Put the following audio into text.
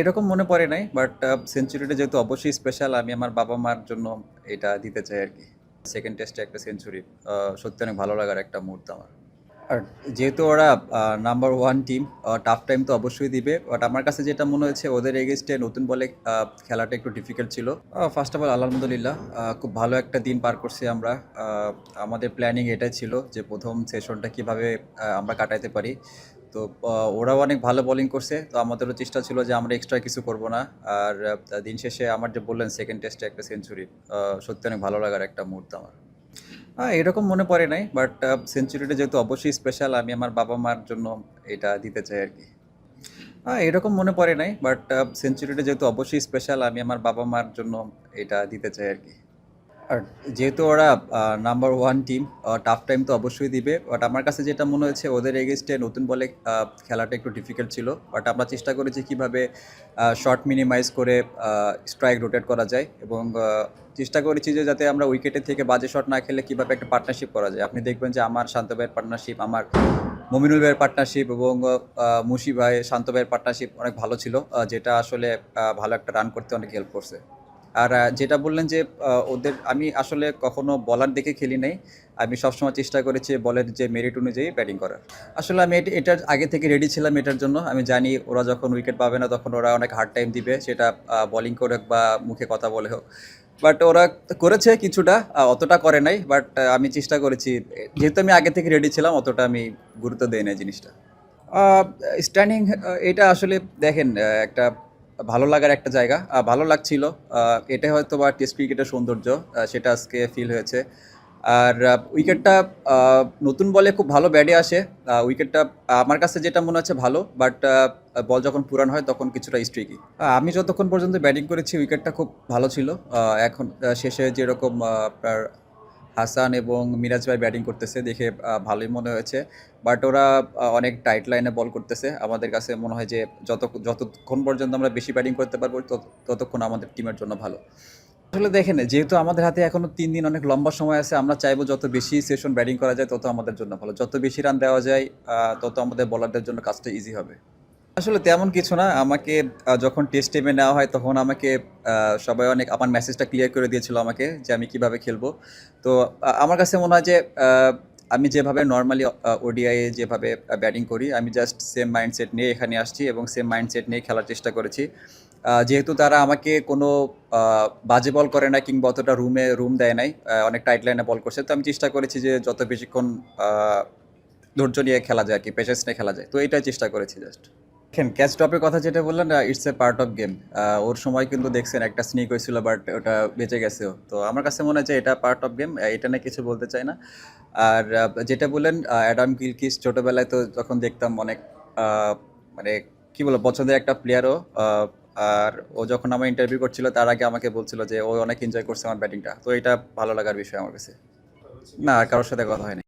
এরকম মনে পড়ে নাই। বাট সেঞ্চুরিটা যেহেতু অবশ্যই স্পেশাল, আমি আমার বাবা-মার জন্য এটা দিতে চাই আরকি। 2nd টেস্টে একটা সেঞ্চুরি সত্যি অনেক ভালো লাগার একটা মুহূর্ত আমার। আর যেহেতু ওরা নাম্বার 1 টিম, টাফ টাইম তো অবশ্যই দিবে। বাট আমার কাছে যেটা মনে হয়েছে ওদের এগেইনস্টে নতুন বলে খেলাটা একটু ডিফিকাল্ট ছিল। ফার্স্ট অফ অল আলহামদুলিল্লাহ, খুব ভালো একটা দিন পার করছি আমরা। আমাদের প্ল্যানিং এটাই ছিল যে ১ম সেশনটা কিভাবে আমরা কাটাইতে পারি। তো ওরাও অনেক ভালো বোলিং করছে। তো আমাদেরও চেষ্টা ছিল যে আমরা এক্সট্রা কিছু করব না। আর দিন শেষে আমার যে বললেন 2nd টেস্টে একটা সেঞ্চুরি, সত্যি অনেক ভালো লাগার একটা মুহূর্ত আমার। এরকম মনে পড়ে নাই। বাট সেঞ্চুরিটা যেহেতু অবশ্যই স্পেশাল, আমি আমার বাবা-মার জন্য এটা দিতে চাই আরকি। এরকম মনে পড়ে নাই। বাট সেঞ্চুরিটা যেহেতু অবশ্যই স্পেশাল, আমি আমার বাবা-মার জন্য এটা দিতে চাই আরকি। আর যেহেতু ওরা নাম্বার 1 টিম, টাফ টাইম তো অবশ্যই দিবে। বাট আমার কাছে যেটা মনে হয়েছে ওদের এগেইনস্টে নতুন বলে খেলাটা একটু ডিফিকাল্ট ছিল। বাট আমরা চেষ্টা করেছি কিভাবে শট মিনিমাইজ করে স্ট্রাইক রোটেট করা যায় এবং চেষ্টা করেছি যে যাতে আমরা উইকেটের থেকে বাজে শট না খেলে কিভাবে একটা পার্টনারশিপ করা যায়। আপনি দেখবেন যে আমার শান্ত ভাইয়ের পার্টনারশিপ, আমার মমিনুল ভাইয়ের পার্টনারশিপ এবং মুশি ভাই, শান্ত ভাইয়ের পার্টনারশিপ অনেক ভালো ছিল। যেটা আসলে ভালো একটা রান করতে অনেক হেল্প করছে। আর যেটা বললেন যে ওদের, আমি আসলে কখনো বলার দেখে খেলি নাই। আমি সবসময় চেষ্টা করেছি বলের যে মেরিট অনুযায়ী ব্যাটিং করার। আসলে আমি এটার আগে থেকে রেডি ছিলাম এটার জন্য। আমি জানি ওরা যখন উইকেট পাবে না তখন ওরা অনেক হার্ড টাইম দিবে। সেটা বোলিং করে হোক বা মুখে কথা বলে হোক। বাট ওরা করেছে কিছুটা, অতটা করে নাই। বাট আমি চেষ্টা করেছি। যেহেতু আমি আগে থেকে রেডি ছিলাম অতটা আমি গুরুত্ব দেই নাই জিনিসটা। আ স্ট্যান্ডিং, এটা আসলে দেখেন, একটা ভালো লাগার একটা জায়গা। ভালো লাগছিল। এটাই হয়তোবা টেস্ট ক্রিকেটের সৌন্দর্য। সেটা আজকে ফিল হয়েছে। আর উইকেটটা আ নতুন বলে খুব ভালো ব্যাটে আসে। উইকেটটা আমার কাছে যেটা মনে হচ্ছে ভালো। বাট বল যখন পুরান হয় তখন কিছুটা স্ট্রিকি। আমি যতক্ষণ পর্যন্ত ব্যাটিং করেছি উইকেটটা খুব ভালো ছিল। এখন শেষে যেরকম আপনার হাসান এবং মিরাজ ভাই ব্যাটিং করতেছে দেখে ভালোই মনে হয়েছে। বাট ওরা অনেক টাইট লাইনে বল করতেছে। আমাদের কাছে মনে হয় যে যতক্ষণ পর্যন্ত আমরা বেশি ব্যাটিং করতে পারবো ততক্ষণ আমাদের টিমের জন্য ভালো। আসলে দেখেন, যেহেতু আমাদের হাতে এখনো ৩ দিন অনেক লম্বা সময় আছে, আমরা চাইবো যত বেশি সেশন ব্যাটিং করা যায় তত আমাদের জন্য ভালো। যত বেশি রান দেওয়া যায় তত আমাদের বোলারদের জন্য কাজটা ইজি হবে। আসলে তেমন কিছু না। আমাকে যখন টেস্ট টিমে নেওয়া হয় তখন আমাকে সবাই অনেক আমার মেসেজটা ক্লিয়ার করে দিয়েছিল আমাকে যে আমি কিভাবে খেলবো। তো আমার কাছে মনে হয় যে আমি যেভাবে নরমালি ওডিআই এ যেভাবে ব্যাটিং করি, আমি জাস্ট সেম মাইন্ডসেট নিয়ে এখানে আসছি এবং সেম মাইন্ডসেট নিয়ে খেলার চেষ্টা করেছি। যেহেতু তারা আমাকে কোনো বাজে বল করে নাই কিংবা অতটা রুম দেয় নাই। অনেক টাইট লাইনে বল করছে। তো আমি চেষ্টা করেছি যে যত বেশিক্ষণ আ ধৈর্য নিয়ে খেলা যায় আরকি, পেশেন্স নিয়ে খেলা যায়। তো এটাই চেষ্টা করেছি জাস্ট। দেখেন, ক্যাচ ড্রপের কথা যেটা বললেন, it's a part of game. ওর সময় কিন্তু দেখছেন একটা স্নিক হয়েছিল বাট ওটা বেঁচে গেছেও। তো আমার কাছে মনে হয় যে এটা পার্ট অফ গেম। এটা নিয়ে কিছু বলতে চাই না। আর যেটা বললেন অ্যাডাম গিলক্রিস্ট, ছোটবেলায় তো যখন দেখতাম অনেক আ মানে কি বলবো, পছন্দের একটা প্লেয়ারও। আর ও যখন আমার ইন্টারভিউ করছিল তার আগে আমাকে বলছিল যে ও অনেক এনজয় করছে আমার ব্যাটিংটা। তো এটা ভালো লাগার বিষয় আমার কাছে। না, আর কারোর সাথে কথা হয়নি।